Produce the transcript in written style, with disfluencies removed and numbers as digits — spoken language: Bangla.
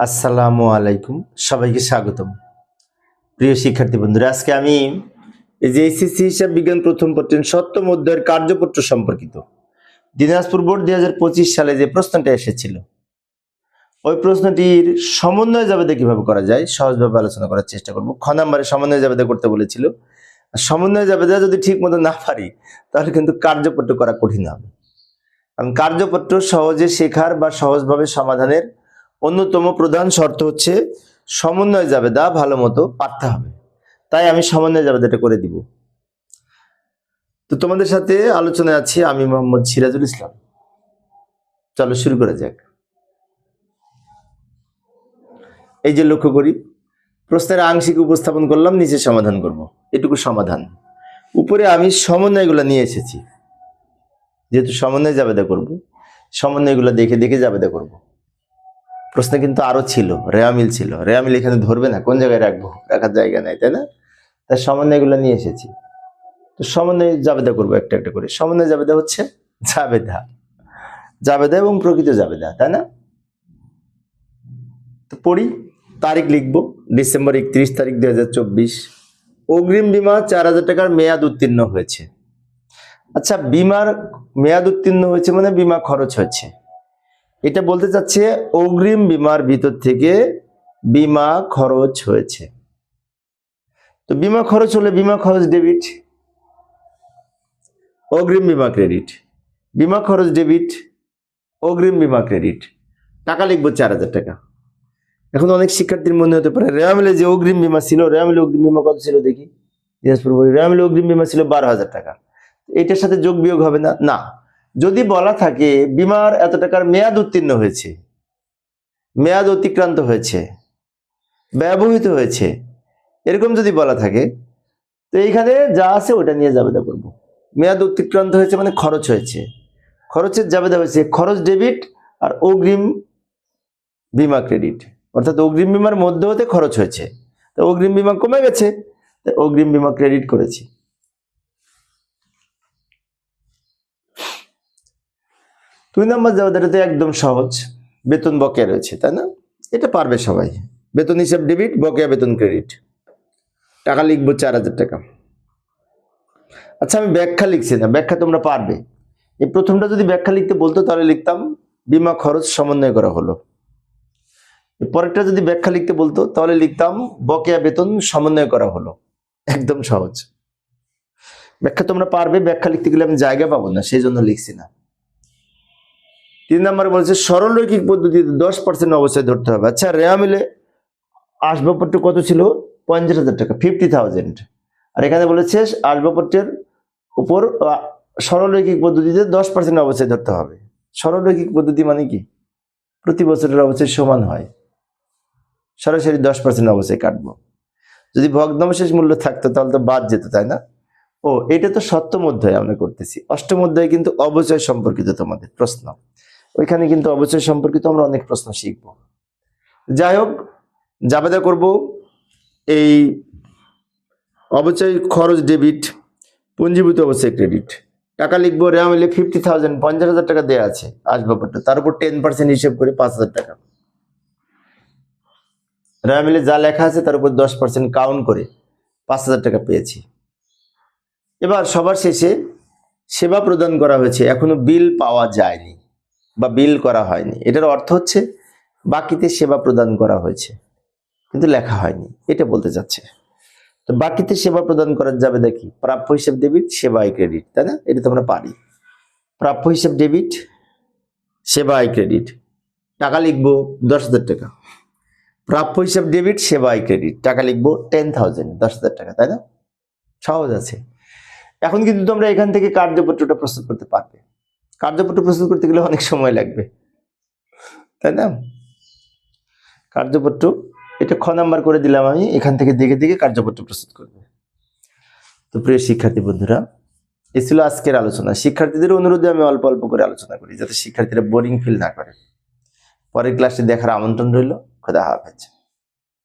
আসসালামু আলাইকুম, সবাইকে স্বাগতম। প্রিয় শিক্ষার্থী বন্ধুরা, আজকে আমি এই যে এইচএসসি হিসাব বিজ্ঞান প্রথম পত্রের সপ্তম অধ্যায়ের কার্যপত্র সম্পর্কিত দিনাজপুর বোর্ড 2025 সালে যে প্রশ্নটা এসেছিল, ওই প্রশ্নটির সমন্বয় জাবেদা কিভাবে করা যায় সহজভাবে আলোচনা করার চেষ্টা করব। খ নম্বরে সমন্বয় জাবেদা করতে বলেছিল। আর সমন্বয় জাবেদা যদি ঠিক মতো না পারি তাহলে কিন্তু কার্যপত্র করা কঠিন হবে। কারণ কার্যপত্র সহজে শেখার বা সহজভাবে সমাধানের অন্যতম প্রধান শর্ত হচ্ছে সমন্বয় জাবেদা ভালো মতো পারতে হবে। তাই আমি সমন্বয় জাবেদাটা করে দিব। তো তোমাদের সাথে আলোচনায় আছি আমি মোহাম্মদ সিরাজুল ইসলাম। চলো শুরু করা যাক। এই যে লক্ষ্য করি, প্রশ্নের আংশিক উপস্থাপন করলাম, নিচে সমাধান করব। এটুকু সমাধান। উপরে আমি সমন্বয়গুলো নিয়ে এসেছি, যেহেতু সমন্বয় জাবেদা করব, সমন্বয়গুলো দেখে দেখে জাবেদা করব। প্রশ্ন কিন্তু আরো ছিল, রেয়ামিল ছিল। রেয়ামিল এখানে ধরবে না, কোন জায়গায় রাখবো, রাখার জায়গা নাই, তাই না? তার সমন্বয়গুলো নিয়ে এসেছি। তো সমন্বয় জাবেদা করবো একটা একটা করে। সমন্বয় জাবেদা হচ্ছে জাবেদা, জাবেদা এবং প্রকৃত জাবেদা, তাই না? তো পড়ি। তারিখ লিখবো ডিসেম্বর 31 তারিখ 2024। অগ্রিম বীমা 4000 টাকার মেয়াদ উত্তীর্ণ হয়েছে। আচ্ছা, বীমার মেয়াদ উত্তীর্ণ হয়েছে মানে বীমা খরচ হয়েছে, এটা বলতে চাচ্ছে অগ্রিম বীমার ভিতর থেকে বীমা খরচ হয়েছে। তো বীমা খরচ হলে বীমা খরচ ডেবিট, অগ্রিম বীমা ক্রেডিট। বীমা খরচ ডেবিট, অগ্রিম বীমা ক্রেডিট। টাকা লিখবো 4000 টাকা। এখন অনেক শিক্ষার্থীর মনে হতে পারে রেয়ামিলে যে অগ্রিম বীমা ছিল, রেয়ামিলে অগ্রিম বীমা কত ছিল দেখি, রেয়ামিলে অগ্রিম বীমা ছিল 12,000 টাকা। এটার সাথে যোগ বিয়োগ হবে না? না। যদি বলা থাকে বীমার এত টাকার মেয়াদ উত্তীর্ণ হয়েছে, মেয়াদ অতিক্রান্ত হয়েছে, ব্যবহৃত হয়েছে, এরকম যদি বলা থাকে, তো এইখানে যা আছে ওটা নিয়ে জাবেদা করব। মেয়াদ অতিক্রান্ত হয়েছে মানে খরচ হয়েছে, খরচের জাবেদা হয়েছে খরচ ডেবিট আর অগ্রিম বীমা ক্রেডিট। অর্থাৎ অগ্রিম বীমার মধ্যে হতে খরচ হয়েছে, তো অগ্রিম বীমা কমে গেছে, অগ্রিম বীমা ক্রেডিট করেছি। 2 নম্বর জাবেদাটাতে একদম সহজ, বেতন বকেয়া রয়েছে, তাই না? এটা পারবে সবাই। বেতন হিসাব ডেবিট, বকেয়া বেতন ক্রেডিট। টাকা লিখবো 4000 টাকা। আচ্ছা, আমি ব্যাখ্যা লিখছি না, ব্যাখ্যা তোমরা পারবে। এই প্রথমটা যদি ব্যাখ্যা লিখতে বলতো তাহলে লিখতাম বীমা খরচ সমন্বয় করা হলো। পরেরটা যদি ব্যাখ্যা লিখতে বলতো তাহলে লিখতাম বকেয়া বেতন সমন্বয় করা হলো। একদম সহজ। ব্যাখ্যা তোমরা পারবে, ব্যাখ্যা লিখতে গেলে আমি জায়গা পাবো না, সেই জন্য লিখছি না। 3 নম্বরে বলছে সরল রৈখিক পদ্ধতিতে 10% অবস্থায় ধরতে হবে। আচ্ছা, রেয়ামিলে আসবাবপত্র কত ছিল? 50,000 টাকা, 50,000। আর এখানে বলেছে আসবাবপত্রের উপর সরল রৈখিক পদ্ধতিতে 10% অবস্থায় ধরতে হবে। সরল রৈখিক পদ্ধতি মানে কি? প্রতি বছরের অবস্থায় সমান হয়, সরাসরি 10% অবস্থায় কাটবো। যদি ভগ্নাংশেষ মূল্য থাকতো তাহলে তো বাদ যেত, তাই না? ও, এটা তো সপ্তম অধ্যায়ে আমরা করতেছি। অষ্টম অধ্যায়ে কিন্তু অবচয় সম্পর্কিত তোমাদের প্রশ্ন, ওইখানে কিন্তু অবচয় সম্পর্কিত আমরা অনেক প্রশ্ন শিখবো। যাই হোক, জাবেদা করব এই অবচয় খরচ ডেবিট, পুঞ্জীভূত অবস্থায় ক্রেডিট। টাকা লিখবো রেয়ামিলে 50,000, 50,000 টাকা দেওয়া আছে আসবাবপত্র, তার উপর 10% হিসেব করে 5,000 টাকা। রেয়ামিলে যা লেখা আছে তার উপর 10% কাউন্ট করে 5,000 টাকা পেয়েছি। এবার সবার শেষে সেবা প্রদান করা হয়েছে, এখনো বিল পাওয়া যায়নি বা বিল করা হয়নি। এটার অর্থ হচ্ছে বাকিতে সেবা প্রদান করা হয়েছে কিন্তু লেখা হয়নি, এটা বলতে চাচ্ছে। তো বাকিতে সেবা প্রদান করা যাবে দেখি প্রাপ্য হিসাব ডেবিট, সেবা আয় ক্রেডিট, তাই না? এটা তো আমরা পারি। প্রাপ্য হিসাব ডেবিট, সেবা আয় ক্রেডিট। টাকা লিখবো 10,000 টাকা। প্রাপ্য হিসাব ডেবিট, সেবা আয় ক্রেডিট। টাকা লিখবো 10,000, 10,000 টাকা, তাই না? সহজ আছে। এখন কিন্তু তোমরা এখান থেকে কার্যপত্রটা প্রস্তুত করতে পারবে। কার্যপত্র প্রস্তুত করতে গেলে অনেক সময় লাগবে, তাই না? কার্যপত্র এটা খ নাম্বার করে দিলাম আমি, এখান থেকে দেখে দেখে কার্যপত্র প্রস্তুত করবে। তো প্রিয় শিক্ষার্থী বন্ধুরা, এ ছিল আজকের আলোচনা। শিক্ষার্থীদের অনুরোধে আমি অল্প অল্প করে আলোচনা করি যাতে শিক্ষার্থীরা বোরিং ফিল না করে। পরের ক্লাসে দেখার আমন্ত্রণ রইল। খোদা হাফেজ।